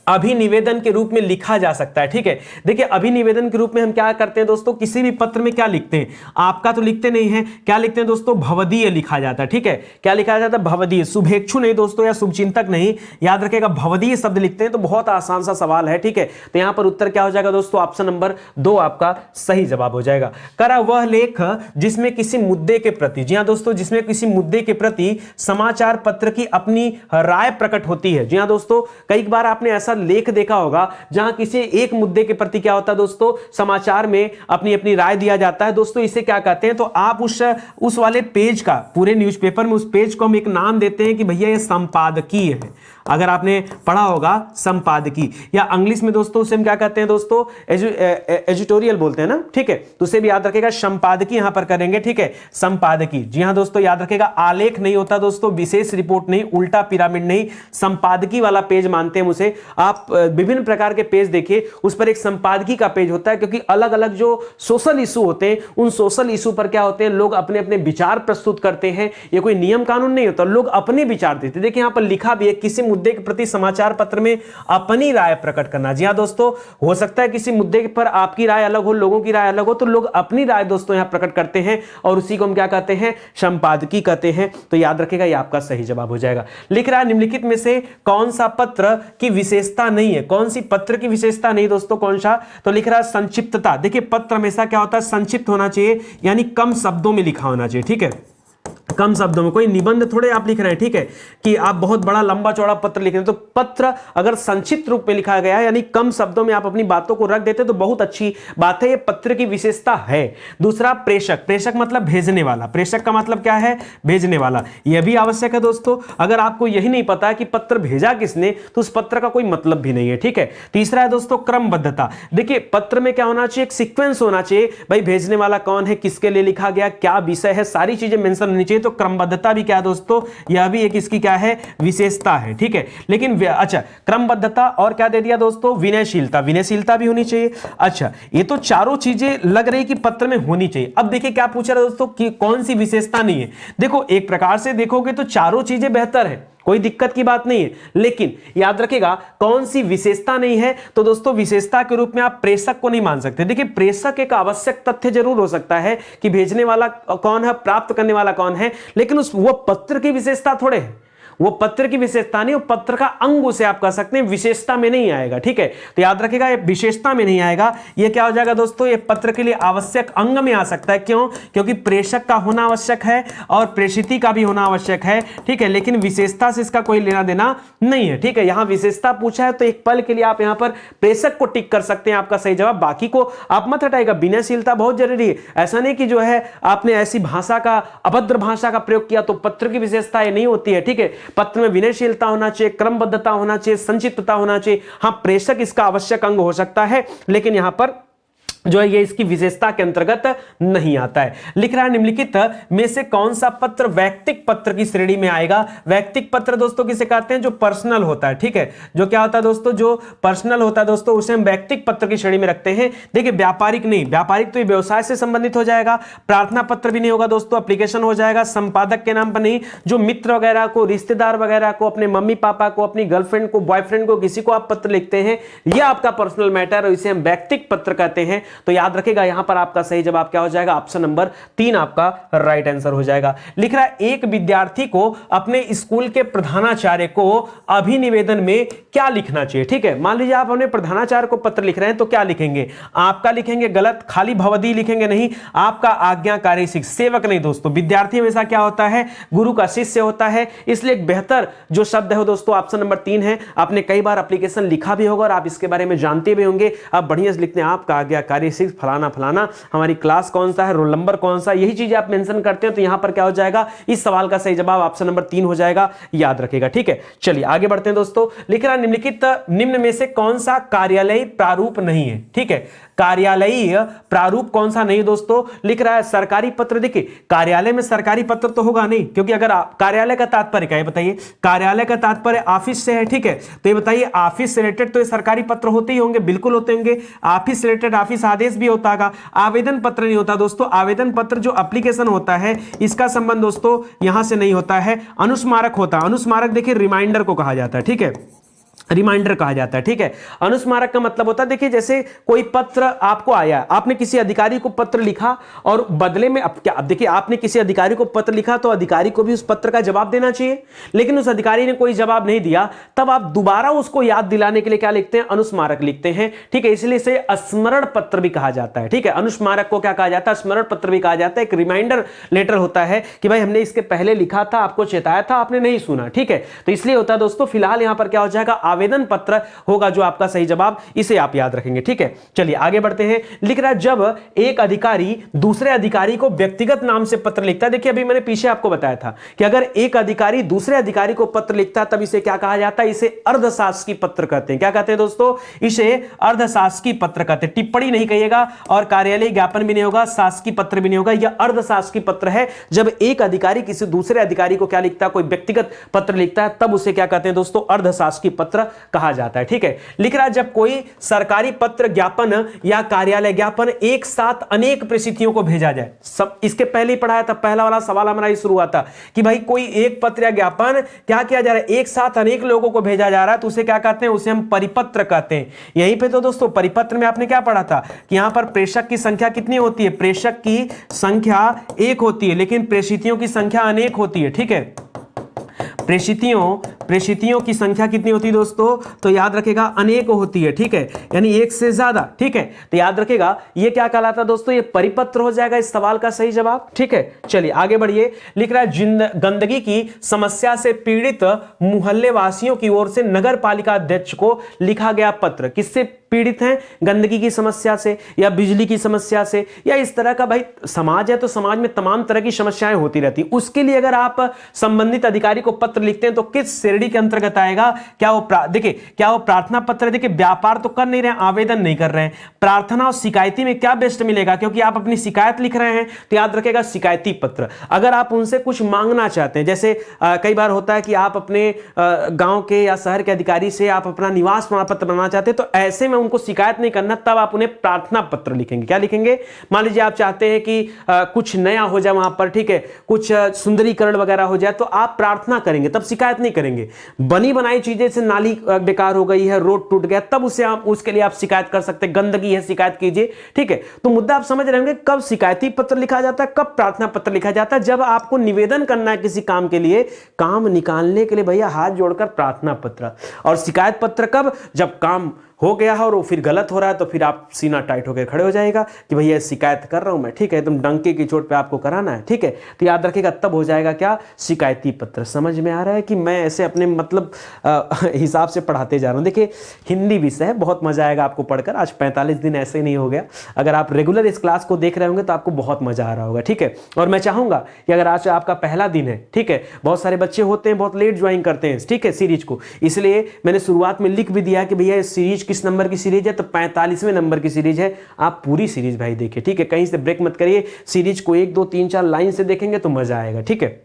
अभिनिवेदन के रूप में लिखा जा सकता है, ठीक है। देखिए अभिनिवेदन के रूप में हम क्या करते हैं दोस्तों, किसी भी पत्र में क्या लिखते हैं, आपका तो लिखते नहीं है, क्या लिखते हैं दोस्तों, भवदीय लिखा जाता है, ठीक है, क्या लिखा जाता है, भवदीय, शुभेच्छु नहीं दोस्तों या शुभचिंतक नहीं, याद रखिएगा भवदीय शब्द लिखते हैं। तो बहुत आसान सा सवाल है, ठीक है। तो यहां पर उत्तर क्या हो जाएगा दोस्तों, ऑप्शन नंबर 2 आपका सही जवाब हो जाएगा। करा वह लेख जिसमें किसी मुद्दे के प्रति, जी हां दोस्तों, जिसमें किसी मुद्दे के प्रति समाचार पत्र की अपनी राय प्रकट होती है। जी हां दोस्तों, कई बार आपने ऐसा लेख देखा होगा जहां किसी एक मुद्दे के प्रति क्या होता है दोस्तों, समाचार में अपनी अपनी राय दिया जाता है दोस्तों, इसे क्या कहते हैं, तो आप उस वाले पेज का, पूरे न्यूज़पेपर में उस पेज को हम एक नाम देते हैं कि भैया ये संपादकीय है। अगर आपने पढ़ा होगा संपादकीय, या इंग्लिश में दोस्तों उसे हम क्या कहते हैं दोस्तों, एडिटोरियल बोलते हैं ना, ठीक है, तो उसे भी याद रखेगा, संपादकीय यहां पर करेंगे, ठीक है, संपादकीय। जी हां दोस्तों, याद रखेगा आलेख नहीं होता दोस्तों, विशेष रिपोर्ट नहीं, उल्टा पिरामिड नहीं, संपादकीय वाला पेज मानते हैं उसे। आप विभिन्न प्रकार के पेज देखिए, उस पर एक संपादकीय का पेज होता है, क्योंकि अलग अलग जो सोशल इशू होते हैं, उन सोशल इशू पर क्या होते हैं, लोग अपने अपने विचार प्रस्तुत करते हैं। ये कोई नियम कानून नहीं होता, लोग अपने विचार देते हैं। देखिए यहां पर लिखा भी है, किसी मुद्दे के प्रति समाचार पत्र में अपनी राय प्रकट करना। जी हां दोस्तों, हो सकता है किसी मुद्दे पर आपकी राय अलग हो, लोगों की राय अलग हो, तो लोग अपनी राय दोस्तों यहां प्रकट करते हैं, और उसी को हम क्या कहते हैं, संपादकीय कहते हैं। तो याद रखिएगा ये आपका सही जवाब हो जाएगा। लिख रहा है निम्नलिखित में से कौन सा पत्र की विशेषता नहीं है, कौन सी पत्र की विशेषता नहीं दोस्तों, कौन सा, तो लिख रहा है संक्षिप्तता। देखिए पत्र हमेशा क्या होता है, संक्षिप्त होना चाहिए, यानी कम शब्दों में लिखा होना चाहिए, ठीक है, कम शब्दों में, कोई निबंध थोड़े आप लिख रहे हैं, ठीक है, कि आप बहुत बड़ा लंबा चौड़ा पत्र लिख रहे हैं। तो पत्र अगर संक्षिप्त रूप में लिखा गया है, यानी कम शब्दों में आप अपनी बातों को रख देते तो बहुत अच्छी बात है, ये पत्र की विशेषता है। दूसरा प्रेषक, प्रेषक मतलब भेजने वाला, प्रेषक का मतलब क्या है, भेजने वाला, यह भी आवश्यक है दोस्तों। अगर आपको यही नहीं पता है कि पत्र भेजा किसने, तो उस पत्र का कोई मतलब भी नहीं है, ठीक है। तीसरा है दोस्तों क्रमबद्धता। देखिए पत्र में क्या होना चाहिए, एक सीक्वेंस होना चाहिए, भाई भेजने वाला कौन है, किसके लिए लिखा गया, क्या विषय है, सारी चीजें मेंशन होनी चाहिए। तो क्रमबद्धता भी क्या है दोस्तों, यह भी एक इसकी क्या है, विशेषता है, ठीक है। लेकिन अच्छा, क्रमबद्धता और क्या दे दिया दोस्तों, विनयशीलता, विनयशीलता भी होनी चाहिए। अच्छा, ये तो चारों चीजें लग रही कि पत्र में होनी चाहिए। अब देखिए क्या पूछ रहा है दोस्तों कि कौन सी विशेषता नहीं है। देखो एक प्रकार से देखोगे तो चारों चीजें बेहतर है, कोई दिक्कत की बात नहीं है, लेकिन याद रखिएगा कौन सी विशेषता नहीं है। तो दोस्तों विशेषता के रूप में आप प्रेषक को नहीं मान सकते। देखिए प्रेषक एक आवश्यक तथ्य जरूर हो सकता है कि भेजने वाला कौन है, प्राप्त करने वाला कौन है, लेकिन वो पत्र की विशेषता थोड़े है, वो पत्र की विशेषता नहीं, वो पत्र का अंग उसे आप कह सकते हैं, विशेषता में नहीं आएगा, ठीक है। तो याद रखिएगा ये विशेषता में नहीं आएगा, ये क्या हो जाएगा दोस्तों, ये पत्र के लिए आवश्यक अंग में आ सकता है। क्यों, क्योंकि प्रेषक का होना आवश्यक है और प्रेषिती का भी होना आवश्यक है, ठीक है, लेकिन विशेषता से इसका कोई लेना देना नहीं है, ठीक है। यहां विशेषता पूछा है तो एक पल के लिए आप यहां पर प्रेषक को टिक कर सकते हैं, आपका सही जवाब, बाकी को आप मत हटाएगा। विनयशीलता बहुत जरूरी है, ऐसा नहीं कि जो है आपने ऐसी भाषा का, अभद्र भाषा का प्रयोग किया तो पत्र की विशेषता ये नहीं होती है, ठीक है। पत्र में विनयशीलता होना चाहिए, क्रमबद्धता होना चाहिए, संक्षिप्तता होना चाहिए। हां प्रेषक इसका आवश्यक अंग हो सकता है, लेकिन यहां पर जो है ये इसकी विशेषता के अंतर्गत नहीं आता है। लिख रहा है निम्नलिखित में से कौन सा पत्र वैयक्तिक पत्र की श्रेणी में आएगा। वैयक्तिक पत्र दोस्तों किसे कहते हैं, जो पर्सनल होता है, ठीक है, जो क्या होता है दोस्तों, जो पर्सनल होता है दोस्तों, उसे हम वैयक्तिक पत्र की श्रेणी में रखते हैं। देखिए व्यापारिक नहीं, व्यापारिक तो ये व्यवसाय से संबंधित हो जाएगा, प्रार्थना पत्र भी नहीं होगा दोस्तों, एप्लीकेशन हो जाएगा, संपादक के नाम पर नहीं, जो मित्र वगैरह को, रिश्तेदार वगैरह को, अपने मम्मी पापा को, अपनी गर्लफ्रेंड को, बॉयफ्रेंड को, किसी को आप पत्र लिखते हैं, यह आपका पर्सनल मैटर है, इसे हम वैयक्तिक पत्र कहते हैं। तो याद रखेगा यहां पर आपका सही जवाब क्या हो जाएगा, ऑप्शन नंबर 3 आपका राइट आंसर हो जाएगा। लिख रहा है एक विद्यार्थी को अपने स्कूल के प्रधानाचार्य को अभिनिवेदन में क्या लिखना चाहिए। ठीक है, मान लीजिए आप अपने प्रधानाचार्य को पत्र लिख रहे हैं तो क्या लिखेंगे, आपका लिखेंगे गलत, खाली भवदी लिखेंगे नहीं, आपका आज्ञाकारी शिक्षक, सेवक नहीं दोस्तों, विद्यार्थी हमेशा क्या होता है, गुरु का शिष्य होता है, इसलिए एक बेहतर जो शब्द है दोस्तों ऑप्शन नंबर 3 है। आपने कई बार एप्लीकेशन लिखा भी होगा और आप इसके बारे में जानते भी होंगे, आप बढ़िया से लिखते हैं आपका आज्ञाकारी फलाना फलाना, हमारी क्लास कौन सा है, रोल नंबर कौन सा, यही चीजें आप मेंशन करते हैं तो यहां पर क्या हो जाएगा, इस सवाल का सही जवाब ऑप्शन नंबर 3 हो जाएगा, याद रखेगा। ठीक है, चलिए आगे बढ़ते हैं दोस्तों। लिख रहा निम्नलिखित निम्न में से कौन सा कार्यालयी प्रारूप नहीं है। ठीक है, कार्यालयी प्रारूप कौन सा नहीं दोस्तों, लिख रहा है सरकारी पत्र। देखिए कार्यालय में सरकारी पत्र तो होगा नहीं, क्योंकि अगर कार्यालय का तात्पर्य क्या है बताइए, कार्यालय का तात्पर्य ऑफिस से है। ठीक है, तो ये बताइए ऑफिस से रिलेटेड तो ये सरकारी पत्र होते ही होंगे, बिल्कुल होते होंगे, ऑफिस से रिलेटेड ऑफिस आदेश भी होता है, आवेदन पत्र नहीं होता दोस्तों, आवेदन पत्र जो एप्लीकेशन होता है इसका संबंध दोस्तों यहां से नहीं होता है, अनुस्मारक होता है। अनुस्मारक देखिए रिमाइंडर को कहा जाता है, ठीक है, रिमाइंडर कहा जाता है। ठीक है, अनुस्मारक का मतलब होता है, देखिए जैसे कोई पत्र आपको आया, आपने किसी अधिकारी को पत्र लिखा और बदले में अब क्या, अब देखिए आपने किसी अधिकारी को पत्र लिखा तो अधिकारी को भी उस पत्र का जवाब देना चाहिए, लेकिन उस अधिकारी ने कोई जवाब नहीं दिया, तब आप दोबारा उसको याद दिलाने के लिए क्या लिखते हैं, अनुस्मारक लिखते हैं। ठीक है, इसलिए इसे स्मरण पत्र भी कहा जाता है। ठीक है, अनुस्मारक को क्या कहा जाता है, स्मरण पत्र भी कहा जाता है। एक रिमाइंडर लेटर होता है कि भाई हमने इसके पहले लिखा था, आपको चेताया था, आपने नहीं सुना। ठीक है, तो इसलिए होता है दोस्तों, फिलहाल यहां पर क्या हो जाएगा, आवेदन पत्र होगा जो आपका सही जवाब, इसे आप याद रखेंगे। ठीक है, चलिए आगे बढ़ते हैं। लिख रहा है जब एक अधिकारी दूसरे अधिकारी को व्यक्तिगत नाम से पत्र लिखता है, देखिए अभी मैंने पीछे आपको बताया था कि अगर एक अधिकारी दूसरे अधिकारी को पत्र लिखता है तब इसे क्या कहा जाता है, इसे अर्धशासकीय पत्र कहते हैं। क्या कहते हैं दोस्तों, इसे अर्धशासकीय पत्र कहते हैं। टिप्पणी नहीं कहिएगा और कार्यालय ज्ञापन भी नहीं होगा, शासकीय पत्र भी नहीं होगा, यह अर्धशासकीय पत्र है। जब एक अधिकारी किसी दूसरे अधिकारी को क्या लिखता है, कोई व्यक्तिगत पत्र लिखता है, तब उसे क्या कहते हैं दोस्तों, अर्धशासकीय पत्र कहा जाता है। ठीक है, लिख रहा है जब कोई सरकारी पत्र, ज्ञापन या कार्यालय ज्ञापन एक साथ अनेक परिस्थितियों को भेजा जाए, सब इसके पहले ही पढ़ाया था, पहला वाला सवाल हमारा ही शुरू हुआ था कि भाई कोई एक पत्र या ज्ञापन क्या किया जा रहा है, एक साथ अनेक लोगों को भेजा जा रहा है, तो उसे क्या कहते हैं, उसे हम परिपत्र कहते हैं। यहीं पे तो दोस्तों परिपत्र में आपने क्या पढ़ा था कि यहां पर प्रेषक की संख्या कितनी होती है, प्रेषक की संख्या 1 होती है, लेकिन प्रेषितियों की संख्या अनेक होती है। ठीक है, प्रेषितियों की संख्या कितनी होती है दोस्तों, तो याद रखेगा अनेक होती है। ठीक है, यानी एक से ज्यादा। ठीक है, तो याद रखेगा ये क्या कहलाता है दोस्तों, ये परिपत्र हो जाएगा इस सवाल का सही जवाब। ठीक है, चलिए आगे बढ़िए। लिख रहा है गंदगी की समस्या से पीड़ित मुहल्ले वासियों की ओर से नगर पालिका अध्यक्ष को लिखा गया पत्र, किससे पीड़ित हैं, गंदगी की समस्या से या बिजली की समस्या से या इस तरह का, भाई समाज है तो समाज में तमाम तरह की समस्याएं होती रहती, उसके लिए अगर आप संबंधित अधिकारी को पत्र लिखते हैं तो किस श्रेणी के अंतर्गत आएगा, क्या वो देखिए क्या वो प्रार्थना पत्र है। देखिए व्यापार तो कर नहीं रहे हैं, आवेदन नहीं कर रहे हैं, प्रार्थना और शिकायती में क्या बेस्ट मिलेगा, क्योंकि आप अपनी शिकायत लिख रहे हैं तो याद रखेगा शिकायती पत्र। अगर आप उनसे कुछ मांगना चाहते हैं, जैसे कई बार होता है कि आप अपने गांव के या शहर के अधिकारी से आप अपना निवास प्रमाण पत्र बनाना चाहते हैं, तो ऐसे में उनको शिकायत नहीं करना, तब आप उन्हें प्रार्थना पत्र लिखेंगे। क्या लिखेंगे, मान लीजिए आप चाहते हैं कि कुछ नया हो जाए वहां पर, ठीक है, कुछ सुंदरीकरण वगैरह हो जाए, तो आप प्रार्थना करेंगे, तब शिकायत नहीं करेंगे। बनी बनाई चीजें से नाली बेकार हो गई है, रोड टूट गया, तब उसे आप उसके लिए आप शिकायत कर सकते हैं, गंदगी है शिकायत कीजिए। ठीक है, तो मुद्दा आप समझ रहे होंगे, कब शिकायती पत्र लिखा जाता है, कब प्रार्थना पत्र लिखा जाता है, जब आपको निवेदन करना है किसी काम के लिए, काम निकालने के लिए भैया हाथ जोड़कर प्रार्थना पत्र। और शिकायत पत्र कब, जब काम हो गया है और वो फिर गलत हो रहा है, तो फिर आप सीना टाइट होकर खड़े हो जाएगा कि भैया शिकायत कर रहा हूं मैं। ठीक है, एकदम डंके की चोट पे आपको कराना है। ठीक है, तो याद रखिएगा तब हो जाएगा क्या, शिकायती पत्र। समझ में आ रहा है कि मैं ऐसे अपने मतलब हिसाब से पढ़ाते जा रहा हूं। देखिए हिंदी विषय है, बहुत मजा आएगा आपको पढ़कर। आज 45 दिन ऐसे ही नहीं हो गया, अगर आप रेगुलर इस क्लास को देख रहे होंगे तो आपको बहुत मजा आ रहा होगा। ठीक है, और मैं चाहूंगा कि अगर आज आपका पहला दिन है, ठीक है, बहुत सारे बच्चे होते हैं बहुत लेट ज्वाइन करते हैं, ठीक है, सीरीज को, इसलिए मैंने शुरुआत में लिख भी दिया कि भैया इस सीरीज किस नंबर की सीरीज है? तो 45वें नंबर की सीरीज है। आप पूरी सीरीज भाई देखिए, ठीक है, कहीं से ब्रेक मत करिए, सीरीज को 1 2 3 4 लाइन से देखेंगे तो मजा आएगा, ठीक है।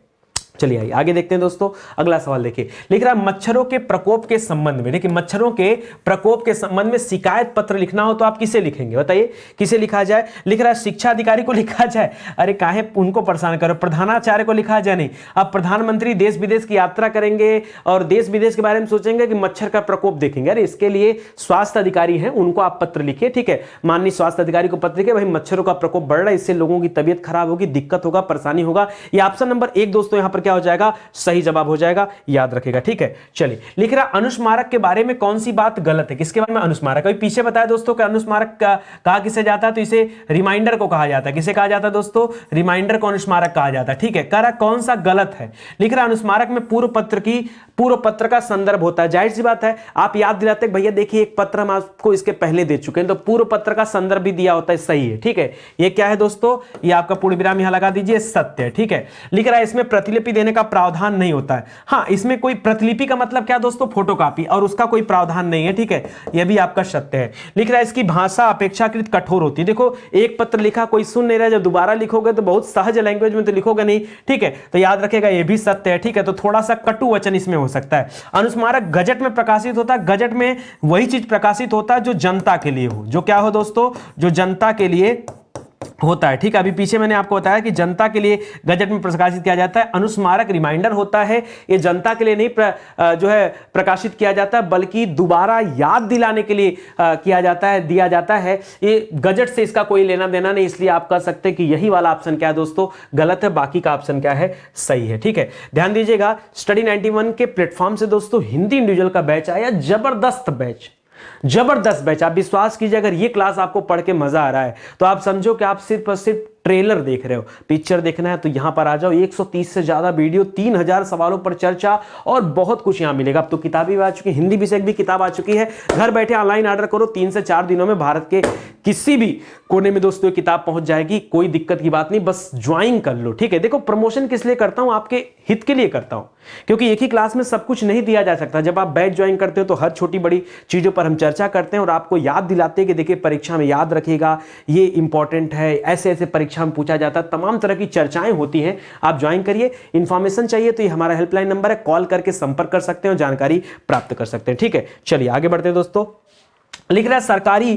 चलिए आइए आगे देखते हैं दोस्तों। अगला सवाल देखिए, लिख रहा है मच्छरों के प्रकोप के संबंध में, देखिए मच्छरों के प्रकोप के संबंध में शिकायत पत्र लिखना हो तो आप किसे लिखेंगे? बताइए किसे लिखा जाए? लिख रहा है शिक्षा अधिकारी को लिखा जाए, अरे काहे उनको परेशान करो, प्रधानाचार्य को लिखा जाए? नहीं, अब प्रधानमंत्री देश विदेश की यात्रा करेंगे और देश विदेश के बारे में सोचेंगे कि मच्छर का प्रकोप देखेंगे, अरे इसके लिए स्वास्थ्य अधिकारी हैं, उनको आप पत्र लिखिए, ठीक है, माननीय स्वास्थ्य अधिकारी को पत्र लिखिए, भाई मच्छरों का प्रकोप बढ़ रहा है, इससे लोगों की तबियत खराब होगी, दिक्कत होगा, परेशानी होगा। ये ऑप्शन नंबर 1 दोस्तों यहां पर क्या हो जाएगा? सही जवाब हो जाएगा, याद रखेगा, ठीक है। चलिए लिख रहा अनुस्मारक के बारे में कौन सी बात गलत है? किसके बारे में? अनुस्मारक। अभी पीछे बताया दोस्तों कि अनुस्मारक कहा किसे जाता है? तो इसे रिमाइंडर को कहा जाता है। किसे कहा जाता है दोस्तों? रिमाइंडर को अनुस्मारक कहा जाता है, ठीक है। कह रहा कौन सा गलत है? लिख रहा अनुस्मारक में पूर्व पत्र का संदर्भ होता है। जाहिर सी बात है, आप याद दिलाते भैया देखिए एक पत्र हम आपको इसके पहले दे चुके हैं, तो पूर्व पत्र का संदर्भ भी दिया होता है, सही है, ठीक है। ये क्या है दोस्तों? ये आपका पूर्ण विराम यहां लगा दीजिए, सत्य है, ठीक है। लिख रहा है इसमें प्रतिलिपि देने का प्रावधान नहीं होता है। हाँ, इसमें कोई प्रतिलिपि का मतलब क्या दोस्तों? फोटोकॉपी, और उसका कोई प्रावधान नहीं है, ठीक है, यह भी आपका सत्य है। लिख रहा है इसकी भाषा अपेक्षाकृत कठोर होती है। देखो एक पत्र लिखा, कोई सुन नहीं रहा, जब दोबारा लिखोगे तो बहुत सहज लैंग्वेज में तो लिखोगे नहीं, ठीक है, तो याद रखेगा ये भी सत्य है, ठीक है। तो थोड़ा सा कटु वचन इसमें हो सकता है। अनुस्मारक गजट में प्रकाशित होता है। गजट में वही चीज प्रकाशित होता है जो जनता के लिए हो, जो क्या हो दोस्तों? जो जनता के लिए होता है, ठीक है। अभी पीछे मैंने आपको बताया कि जनता के लिए गजट में प्रकाशित किया जाता है। अनुस्मारक रिमाइंडर होता है, ये जनता के लिए नहीं जो है प्रकाशित किया जाता है, बल्कि दोबारा याद दिलाने के लिए किया जाता है, दिया जाता है। ये गजट से इसका कोई लेना देना नहीं, इसलिए आप कह सकते हैं कि यही वाला ऑप्शन क्या है दोस्तों? गलत है, बाकी का ऑप्शन क्या है? सही है, ठीक है। ध्यान दीजिएगा, स्टडी 91 के प्लेटफॉर्म से दोस्तों हिंदी इंडिविजुअल का बैच आया, जबरदस्त बैच, जबरदस्त बैच। आप विश्वास कीजिए, अगर ये क्लास आपको पढ़ के मजा आ रहा है तो आप समझो कि आप सिर्फ और सिर्फ ट्रेलर देख रहे हो। पिक्चर देखना है तो यहां पर आ जाओ, 130 से ज्यादा वीडियो, 3000 सवालों पर चर्चा और बहुत कुछ यहां मिलेगा। अब तो किताबें भी आ चुकी, हिंदी विषय भी किताब आ चुकी है। घर बैठे ऑनलाइन ऑर्डर करो, 3 से 4 दिनों में भारत के किसी भी कोने में दोस्तों किताब पहुंच जाएगी, कोई दिक्कत की बात नहीं, बस ज्वाइन कर लो, ठीक है। देखो प्रमोशन किस लिए करता हूं? आपके हित के लिए करता हूं, क्योंकि एक ही क्लास में सब कुछ नहीं दिया जा सकता। जब आप बैच ज्वाइन करते हो तो हर छोटी बड़ी चीजों पर हम चर्चा करते हैं और आपको याद दिलाते हैं कि देखिए परीक्षा में याद रखिएगा, ये इंपॉर्टेंट है, ऐसे ऐसे परीक्षा में पूछा जाता है, तमाम तरह की चर्चाएं होती हैं। आप ज्वाइन करिए। इंफॉर्मेशन चाहिए तो ये हमारा हेल्पलाइन नंबर है, कॉल करके संपर्क कर सकते हैं और जानकारी प्राप्त कर सकते हैं, ठीक है। चलिए आगे बढ़ते हैं दोस्तों। लिख रहा है सरकारी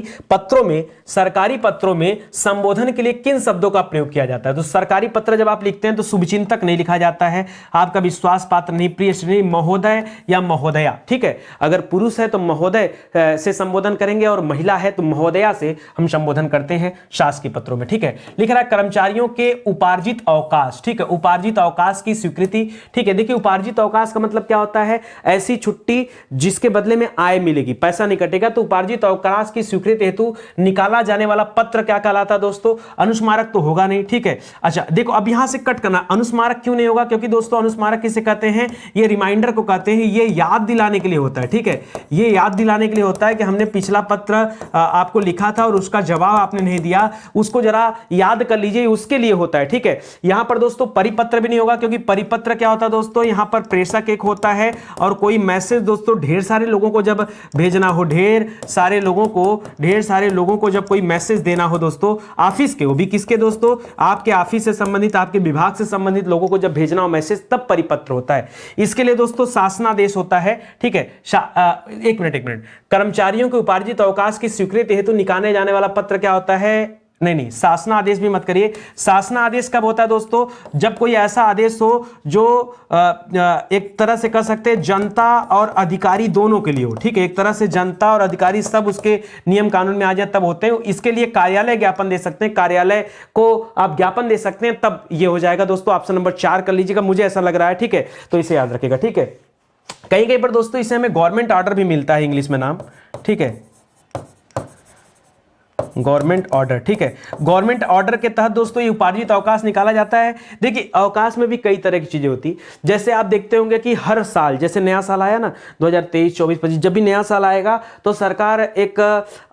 पत्रों में संबोधन के लिए किन शब्दों का प्रयोग किया जाता है? तो सरकारी पत्र जब आप लिखते हैं तो शुभचिंतक नहीं लिखा जाता है, आपका विश्वास पात्र नहीं, प्रिय श्री, महोदय या महोदया, ठीक है। अगर पुरुष है तो महोदय से संबोधन करेंगे और महिला है तो महोदया से हम संबोधन करते हैं शासकीय पत्रों में, ठीक है। लिख रहा है कर्मचारियों के उपार्जित अवकाश, ठीक है, उपार्जित अवकाश की स्वीकृति, ठीक है। देखिए उपार्जित अवकाश का मतलब क्या होता है? ऐसी छुट्टी जिसके बदले में आय मिलेगी, पैसा नहीं कटेगा। तो उपार्जित अवकाश की स्वीकृति हेतु निकाला जाने वाला पत्र क्या कहलाता है दोस्तों? अनुस्मारक तो होगा नहीं, ठीक है। अच्छा देखो अब यहां से कट करना, अनुस्मारक क्यों नहीं होगा? क्योंकि दोस्तों अनुस्मारक किसे कहते हैं? ये रिमाइंडर को कहते हैं, ये याद दिलाने के लिए होता है, ठीक है। ये याद दिलाने के लिए होता है कि हमने पिछला पत्र आपको लिखा था और उसका जवाब आपने नहीं दिया, उसको जरा याद कर लीजिए, उसके लिए होता है, ठीक है। यहां पर दोस्तों परिपत्र भी नहीं होगा, क्योंकि परिपत्र क्या होता है दोस्तों? यहां पर प्रेषक एक होता है और कोई मैसेज दोस्तों ढेर सारे लोगों को जब भेजना हो, ढेर सारे लोगों को जब कोई मैसेज देना हो दोस्तों, ऑफिस के, वो भी किसके दोस्तों? आपके ऑफिस से संबंधित, आपके विभाग से संबंधित लोगों को जब भेजना हो मैसेज, तब परिपत्र होता है। इसके लिए दोस्तों शासनादेश होता है, ठीक है। एक मिनट, कर्मचारियों के उपार्जित अवकाश की स्वीकृति हेतु निकाले जाने वाला पत्र क्या होता है? नहीं, शासनादेश भी मत करिए। शासनादेश कब होता है दोस्तों? जब कोई ऐसा आदेश हो जो एक तरह से कह सकते हैं जनता और अधिकारी दोनों के लिए हो, ठीक है। एक तरह से जनता और अधिकारी सब उसके नियम कानून में आ जाए तब होते हैं। इसके लिए कार्यालय ज्ञापन दे सकते हैं, कार्यालय को आप ज्ञापन दे सकते हैं, तब ये हो जाएगा दोस्तों। ऑप्शन नंबर 4 कर लीजिएगा, मुझे ऐसा लग रहा है, ठीक है, तो इसे याद रखिएगा, ठीक है। कहीं कहीं पर दोस्तों इसे हमें गवर्नमेंट ऑर्डर भी मिलता है, इंग्लिश में नाम, ठीक है, गवर्नमेंट ऑर्डर, ठीक है। गवर्नमेंट ऑर्डर के तहत दोस्तों ये उपार्जित अवकाश निकाला जाता है। देखिए अवकाश में भी कई तरह की चीजें होती, जैसे आप देखते होंगे कि हर साल, जैसे नया साल आया ना 2023, 24, 25, जब भी नया साल आएगा तो सरकार एक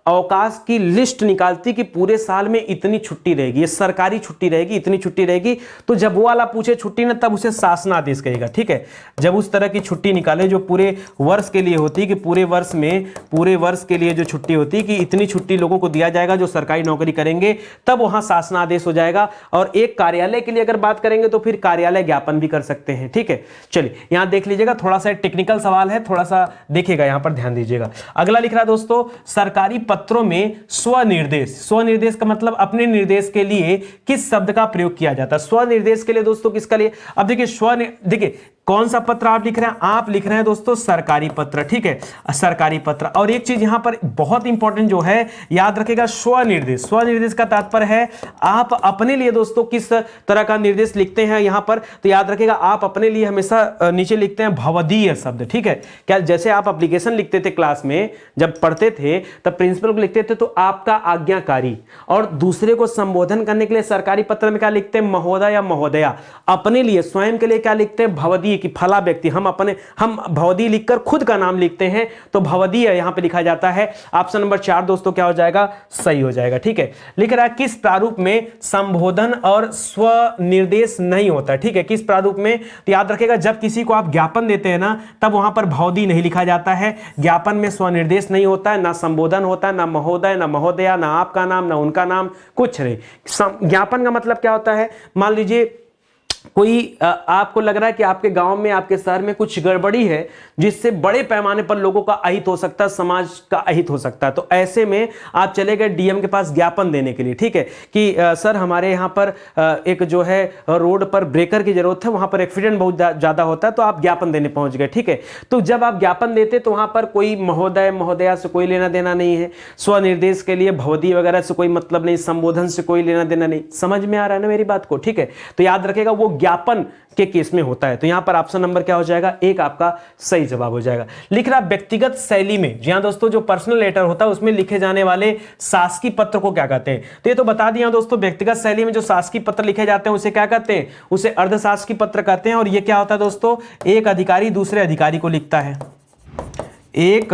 अवकाश की लिस्ट निकालती कि पूरे साल में इतनी छुट्टी रहेगी, ये सरकारी छुट्टी रहेगी, इतनी छुट्टी रहेगी, तो जब वो वाला पूछे छुट्टी ना, तब उसे शासनादेश कहेगा। ठीक है, जब उस तरह की छुट्टी निकाले जो पूरे वर्ष के लिए होती है, कि पूरे वर्ष के लिए जो छुट्टी होती है कि इतनी छुट्टी लोगों को दिया जाएगा जो सरकारी नौकरी करेंगे, तब वहां शासनादेश हो जाएगा। और एक कार्यालय के लिए अगर बात करेंगे तो फिर कार्यालय ज्ञापन भी कर सकते हैं। ठीक है, चलिए यहां देख लीजिएगा, थोड़ा सा टेक्निकल सवाल है, थोड़ा सा देखिएगा, यहां पर ध्यान दीजिएगा। अगला लिख रहा दोस्तों, सरकारी पत्रों में स्वनिर्देश, स्वनिर्देश का मतलब अपने निर्देश के लिए किस शब्द का प्रयोग किया जाता है? स्वनिर्देश के लिए दोस्तों किसका लिए? अब देखिए देखिए कौन सा पत्र आप लिख रहे हैं? आप लिख रहे हैं दोस्तों सरकारी पत्र। ठीक है, सरकारी पत्र। और एक चीज यहां पर बहुत इंपॉर्टेंट जो है, याद रखेगा, स्वनिर्देश। स्वनिर्देश का तात्पर्य है आप अपने लिए दोस्तों किस तरह का निर्देश लिखते हैं यहां पर, तो याद रखेगा आप अपने लिए हमेशा नीचे लिखते हैं भवदीय शब्द। ठीक है, क्या जैसे आप एप्लीकेशन लिखते थे क्लास में जब पढ़ते थे, तब प्रिंसिपल को लिखते थे तो आपका आज्ञाकारी, और दूसरे को संबोधन करने के लिए सरकारी पत्र में क्या लिखते हैं? महोदय या महोदया। अपने लिए स्वयं के लिए क्या लिखते हैं? भवदीय, कि फला व्यक्ति, हम भवदीय लिखकर खुद का नाम लिखते हैं, तो भवदीय यहां पे लिखा जाता है। ऑप्शन नंबर 4 दोस्तों क्या हो जाएगा? सही हो जाएगा। ठीक है, लिख रहा है किस प्रारूप में संबोधन और स्वनिर्देश नहीं होता? ठीक है, किस प्रारूप में? तो याद रखेगा जब किसी को आप ज्ञापन देते हैं ना, तब वहां पर भवदीय नहीं लिखा जाता है। ज्ञापन में स्वनिर्देश नहीं होता है, ना संबोधन होता है, ना महोदय, ना महोदया, ना आपका नाम, ना उनका नाम, कुछ नहीं। ज्ञापन का मतलब क्या होता है? मान लीजिए कोई आपको लग रहा है कि आपके गांव में, आपके शहर में कुछ गड़बड़ी है जिससे बड़े पैमाने पर लोगों का अहित हो सकता है, समाज का अहित हो सकता है, तो ऐसे में आप चले गए डीएम के पास ज्ञापन देने के लिए। ठीक है, कि सर हमारे यहाँ पर एक जो है रोड पर ब्रेकर की जरूरत है, वहां पर एक्सीडेंट बहुत ज्यादा होता है, तो आप ज्ञापन देने पहुंच गए। ठीक है, तो जब आप ज्ञापन देते तो वहां पर कोई महोदय महोदया से कोई लेना देना नहीं है, स्वनिर्देश के लिए भवदीय वगैरह से कोई मतलब नहीं, संबोधन से कोई लेना देना नहीं। समझ में आ रहा है ना मेरी बात को? ठीक है, तो याद रखेगा वो ज्ञापन के केस में होता है। तो यहां पर ऑप्शन नंबर क्या हो जाएगा? 1 आपका सही जवाब हो जाएगा। लिख रहा व्यक्तिगत शैली में, जी हां दोस्तों, जो पर्सनल लेटर होता है उसमें लिखे जाने वाले शासकीय पत्र को क्या कहते हैं? तो ये तो बता दिया दोस्तों, व्यक्तिगत शैली में जो शासकीय पत्र लिखे जाते हैं उसे क्या कहते हैं? उसे अर्धशासकीय पत्र कहते हैं। और ये क्या होता है दोस्तों? एक अधिकारी दूसरे अधिकारी को लिखता है, एक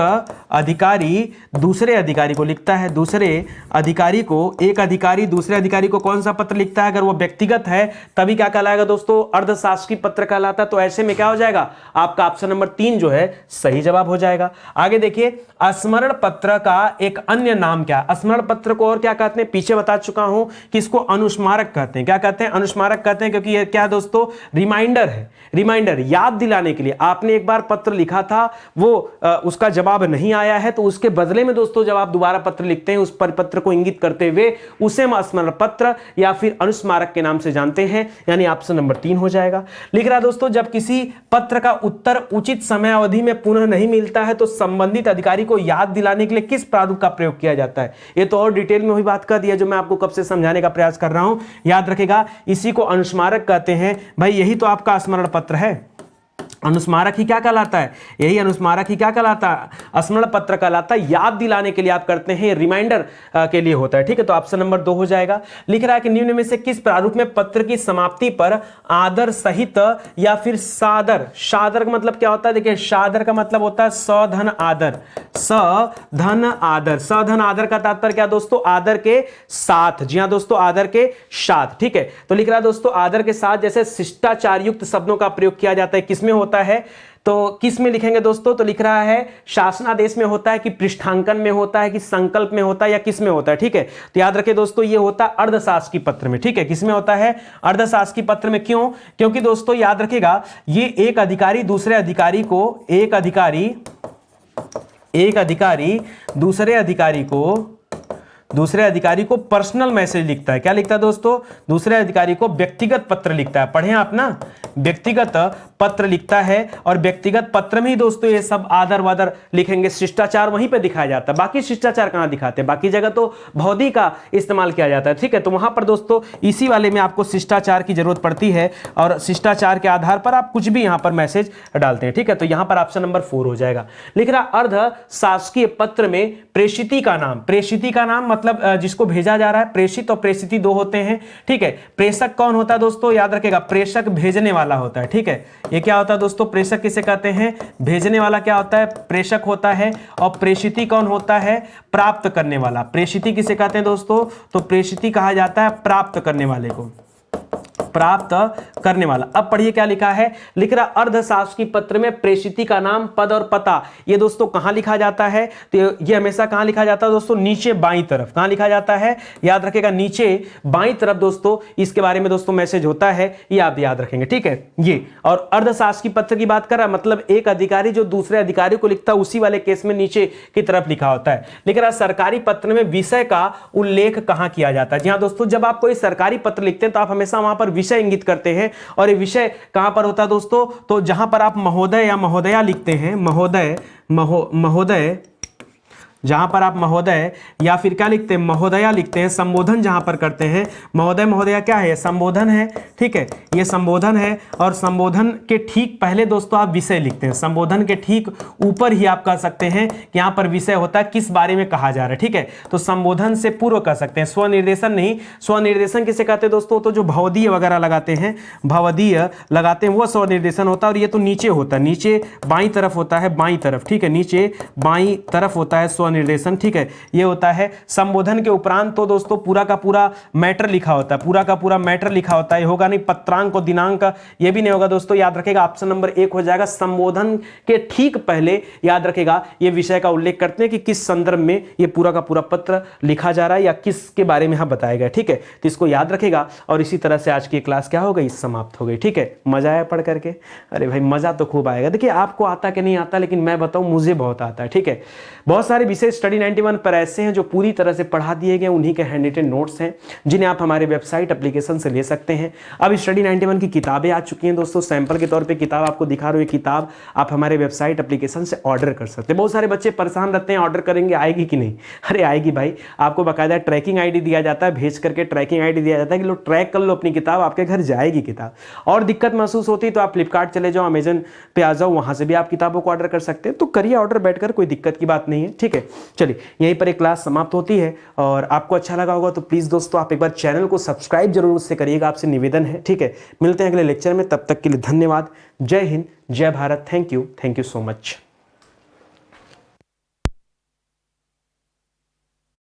अधिकारी दूसरे अधिकारी को लिखता है, दूसरे अधिकारी को, एक अधिकारी दूसरे अधिकारी को कौन सा पत्र लिखता है? अगर वो व्यक्तिगत है तभी क्या कहलाएगा दोस्तों? अर्धशासकीय पत्र कहलाता है। तो ऐसे में क्या हो जाएगा? आपका ऑप्शन नंबर 3 जो है सही जवाब हो जाएगा। आगे देखिए, स्मरण पत्र का एक अन्य नाम क्या? स्मरण पत्र को और क्या कहते हैं? पीछे बता चुका हूं कि इसको अनुस्मारक कहते हैं। क्या कहते हैं? अनुस्मारक कहते हैं, क्योंकि ये क्या दोस्तों? रिमाइंडर है। रिमाइंडर, याद दिलाने के लिए। आपने एक बार पत्र लिखा था, वो उसका जवाब नहीं आया है, तो उसके बदले में दोस्तों जब आप दोबारा पत्र लिखते हैं, उस परिपत्र को इंगित करते हुए उसे हम स्मरण पत्र या फिर अनुस्मारक के नाम से जानते हैं। यानी ऑप्शन नंबर 3 हो जाएगा। लिख रहा दोस्तों, जब किसी पत्र का उत्तर उचित समय अवधि में पुनः नहीं मिलता है, तो संबंधित अधिकारी को याद दिलाने के लिए किस प्रारूप का प्रयोग किया जाता है? ये तो और डिटेल में वही बात कर दिया जो मैं आपको कब से समझाने का प्रयास कर रहा हूं। याद रखेगा, इसी को अनुस्मारक कहते हैं। भाई यही तो आपका स्मरण पत्र है। अनुस्मारक ही क्या कहलाता है? यही अनुस्मारक ही क्या कहलाता है? स्मरण पत्र कहलाता है। याद दिलाने के लिए आप करते हैं, रिमाइंडर के लिए होता है। ठीक है, तो ऑप्शन नंबर 2 हो जाएगा। लिख रहा है कि निम्न में से किस प्रारूप में पत्र की समाप्ति पर आदर सहित या फिर सादर, सादर का मतलब क्या होता है? देखिए, सादर का मतलब होता है सधन आदर, सधन आदर। सधन आदर का तात्पर्य क्या दोस्तों? आदर के साथ। जी हां दोस्तों, आदर के साथ। ठीक है, तो लिख रहा है दोस्तों, आदर के साथ जैसे शिष्टाचार युक्त शब्दों का प्रयोग किया जाता है, किसमें होता है? तो किस में लिखेंगे दोस्तों? तो लिख रहा है शासनादेश में होता है, कि पृष्ठांकन में होता है, कि संकल्प में होता है, या किस में होता है? ठीक है, तो याद रखें दोस्तों, ये होता है अर्धशासकीय पत्र में। ठीक है, किस में होता है? अर्धशासकीय पत्र में। क्यों? क्योंकि दोस्तों याद रखेगा, ये एक अधिकारी दूसरे अधिकारी को, एक अधिकारी दूसरे अधिकारी को पर्सनल मैसेज लिखता है। क्या लिखता है दोस्तों? दूसरे अधिकारी को व्यक्तिगत पत्र लिखता है। पढ़ें आप ना, व्यक्तिगत पत्र लिखता है। और व्यक्तिगत पत्र में ही दोस्तों ये सब आदर वादर लिखेंगे, शिष्टाचार वहीं पे दिखाया जाता है। बाकी शिष्टाचार कहां दिखाते हैं? बाकी जगह तो भौतिक का इस्तेमाल किया जाता है। ठीक है, तो वहां पर दोस्तों इसी वाले में आपको शिष्टाचार की जरूरत पड़ती है, और शिष्टाचार के आधार पर आप कुछ भी यहां पर मैसेज डालते हैं। ठीक है, तो यहां पर ऑप्शन नंबर 4 हो जाएगा। लिख रहा अर्ध शासकीय पत्र में प्रेषिती का नाम, प्रेषिती का नाम मतलब जिसको भेजा जा रहा है। प्रेषित और प्रेषिती 2 होते हैं। ठीक है, प्रेषक कौन होता है दोस्तों? याद रखेगा, प्रेषक भेजने वाला होता है। ठीक है, ये क्या होता है दोस्तों, प्रेषक किसे कहते हैं, भेजने वाला क्या होता है, प्रेषक होता है। और प्रेषिती कौन होता है, प्राप्त करने वाला। प्रेषिती किसे कहते हैं दोस्तों, तो प्रेषिती कहा जाता है प्राप्त करने वाले को, प्राप्त करने वाला। अब पढ़िए क्या लिखा है, लिख रहा अर्धशासकीय पत्र में प्रेषिती का नाम, पद और पता, ये दोस्तों कहां लिखा जाता है, तो ये हमेशा कहां लिखा जाता है दोस्तों, नीचे बाईं तरफ। कहां लिखा जाता है, याद रखेगा, नीचे बाईं तरफ दोस्तों। इसके बारे में दोस्तों मैसेज होता है, ये आप याद रखेंगे, ठीक है। ये और अर्धशासकीय पत्र की बात कर रहा, मतलब एक अधिकारी जो दूसरे अधिकारी को लिखता है, उसी वाले केस में नीचे की तरफ लिखा होता है। लिख रहा सरकारी पत्र में विषय का उल्लेख कहां किया जाता है। जी हाँ दोस्तों, जब आप कोई सरकारी पत्र लिखते हैं तो आप हमेशा वहां पर विषय इंगित करते हैं, और ये विषय कहां पर होता है दोस्तों, तो जहां पर आप महोदय या महोदया लिखते हैं, महोदय जहां पर आप महोदय या फिर क्या लिखते हैं, महोदया लिखते हैं, संबोधन जहां पर करते हैं, महोदय महोदया क्या है, संबोधन है, ठीक है, ये संबोधन है। और संबोधन के ठीक पहले दोस्तों आप विषय लिखते हैं, संबोधन के ठीक ऊपर ही आप कह सकते हैं कि यहां पर विषय होता है, किस बारे में कहा जा रहा है, ठीक है। तो संबोधन से पूर्व कह सकते हैं, स्वनिर्देशन नहीं। स्वनिर्देशन किसे कहते हैं दोस्तों, तो जो भवदीय वगैरह लगाते हैं, भवदीय लगाते हैं, वो स्वनिर्देशन होता है। और ये तो नीचे होता है, नीचे बाईं तरफ होता है, बाईं तरफ, ठीक है, नीचे बाईं तरफ होता है निर्देशन, ठीक है, ये होता है। संबोधन के उपरांत तो दोस्तों पूरा का पूरा मैटर लिखा होता है, पूरा का पूरा मैटर लिखा होता है। ये होगा नहीं पत्रांक और दिनांक, ये भी नहीं होगा दोस्तों, याद रखेगा, ऑप्शन नंबर 1 हो जाएगा। संबोधन के ठीक पहले याद रखेगा ये विषय का उल्लेख करते हैं कि किस संदर्भ में ये पूरा का पूरा पत्र लिखा जा रहा है या किसके बारे में यहां बताया गया, ठीक है। तो इसको याद रखेगा। और इसी तरह से आज की क्लास क्या हो गई, समाप्त हो गई, ठीक है। मजा आया पढ़ करके, अरे भाई मजा तो खूब आएगा। देखिए आपको आता कि नहीं आता, लेकिन मैं बताऊं मुझे बहुत आता है, ठीक है। बहुत सारे विषय स्टडी 91 पर ऐसे हैं जो पूरी तरह से पढ़ा दिए गए, उन्हीं के हैंड रिटन नोट्स हैं जिन्हें आप हमारे वेबसाइट एप्लीकेशन से ले सकते हैं। अब स्टडी 91 की किताबें आ चुकी हैं दोस्तों, सैंपल के तौर पे किताब आपको दिखा रहा हूं, ये किताब आप हमारे वेबसाइट एप्लीकेशन से ऑर्डर कर सकते हैं। बहुत सारे बच्चे परेशान रहते हैं ऑर्डर करेंगे आएगी कि नहीं, अरे आएगी भाई, आपको बाकायदा ट्रैकिंग आईडी दिया जाता है, भेज करके ट्रैकिंग आईडी दिया जाता है कि लो ट्रैक कर लो अपनी किताब, आपके घर जाएगी किताब। और दिक्कत महसूस होती है तो आप फ्लिपकार्ट चले जाओ, अमेजन पे आ जाओ, वहां से भी आप किताबों को ऑर्डर कर सकते हैं। तो करिए ऑर्डर बैठकर, कोई दिक्कत की बात नहीं है, ठीक है। चलिए यहीं पर एक क्लास समाप्त होती है, और आपको अच्छा लगा होगा तो प्लीज दोस्तों आप एक बार चैनल को सब्सक्राइब जरूर से करिएगा, आपसे निवेदन है, ठीक है। मिलते हैं अगले लेक्चर में, तब तक के लिए धन्यवाद। जय हिंद, जय Bharat, thank you so much.